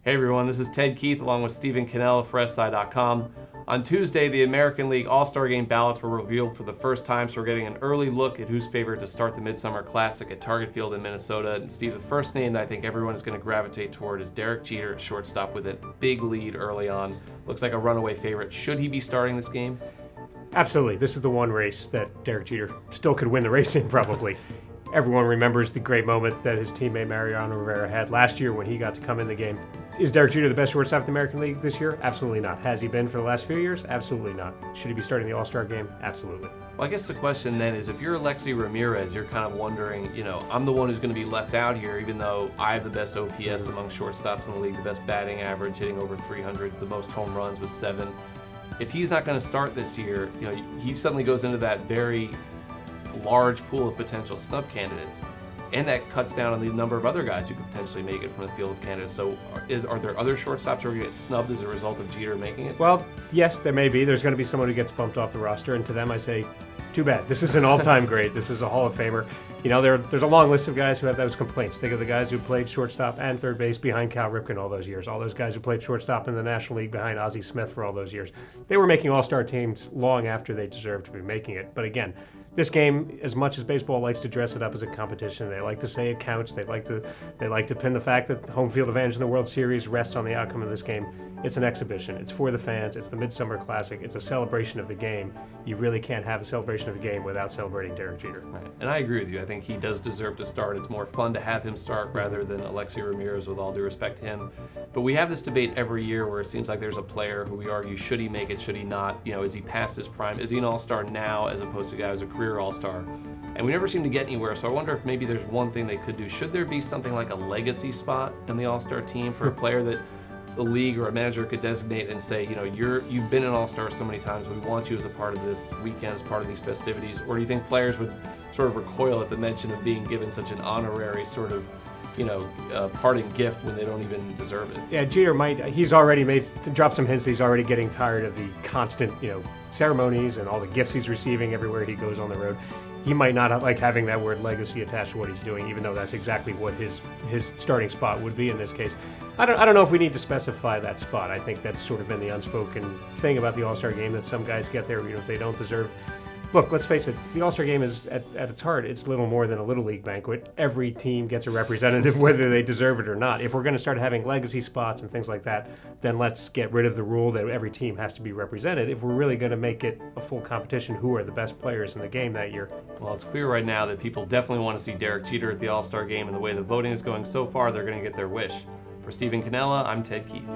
Hey everyone, this is Ted Keith along with Stephen Cannella for SI.com. On Tuesday, the American League All-Star Game ballots were revealed for the first time, so we're getting an early look at who's favored to start the Midsummer Classic at Target Field in Minnesota. And Steve, the first name that I think everyone is going to gravitate toward is Derek Jeter at shortstop with a big lead early on. Looks like a runaway favorite. Should he be starting this game? Absolutely. This is the one race that Derek Jeter still could win the race in, probably. Everyone remembers the great moment that his teammate Mariano Rivera had last year when he got to come in the game. Is Derek Jeter the best shortstop in the American League this year? Absolutely not. Has he been for the last few years? Absolutely not. Should he be starting the All-Star Game? Absolutely. Well, I guess the question then is, if you're Alexi Ramirez, you're kind of wondering, I'm the one who's going to be left out here, even though I have the best OPS among shortstops in the league, the best batting average, hitting over 300, the most home runs with 7. If he's not going to start this year, he suddenly goes into that very large pool of potential snub candidates, and that cuts down on the number of other guys who could potentially make it from the field of candidates. So are there other shortstops who are going to get snubbed as a result of Jeter making it? Well, yes, there may be. There's going to be someone who gets bumped off the roster, and to them I say, too bad. This is an all-time great. This is a Hall of Famer. There's a long list of guys who have those complaints. Think of the guys who played shortstop and third base behind Cal Ripken all those years. All those guys who played shortstop in the National League behind Ozzie Smith for all those years. They were making all-star teams long after they deserved to be making it. But again, this game, as much as baseball likes to dress it up as a competition, they like to say it counts. They like to pin the fact that home field advantage in the World Series rests on the outcome of this game. It's an exhibition. It's for the fans. It's the Midsummer Classic. It's a celebration of the game. You really can't have a celebration of the game without celebrating Derek Jeter. Right. And I agree with you. I think he does deserve to start. It's more fun to have him start rather than Alexi Ramirez, with all due respect to him. But we have this debate every year where it seems like there's a player who we argue, should he make it, should he not? Is he past his prime? Is he an all-star now as opposed to a guy who's a career all-star? And we never seem to get anywhere, so I wonder if maybe there's one thing they could do. Should there be something like a legacy spot in the all-star team for a player that the league or a manager could designate and say, you've been an all-star so many times, we want you as a part of this weekend, as part of these festivities? Or do you think players would sort of recoil at the mention of being given such an honorary sort of parting gift when they don't even deserve it? Yeah, Jeter he's already dropped some hints that he's already getting tired of the constant, ceremonies and all the gifts he's receiving everywhere he goes on the road. He might not like having that word legacy attached to what he's doing, even though that's exactly what his starting spot would be in this case. I don't know if we need to specify that spot. I think that's sort of been the unspoken thing about the All-Star Game, that some guys get there if they don't deserve. Look, let's face it, the All-Star Game is, at its heart, it's little more than a Little League banquet. Every team gets a representative, whether they deserve it or not. If we're going to start having legacy spots and things like that, then let's get rid of the rule that every team has to be represented. If we're really going to make it a full competition, who are the best players in the game that year? Well, it's clear right now that people definitely want to see Derek Jeter at the All-Star Game, and the way the voting is going so far, they're going to get their wish. For Stephen Cannella, I'm Ted Keith.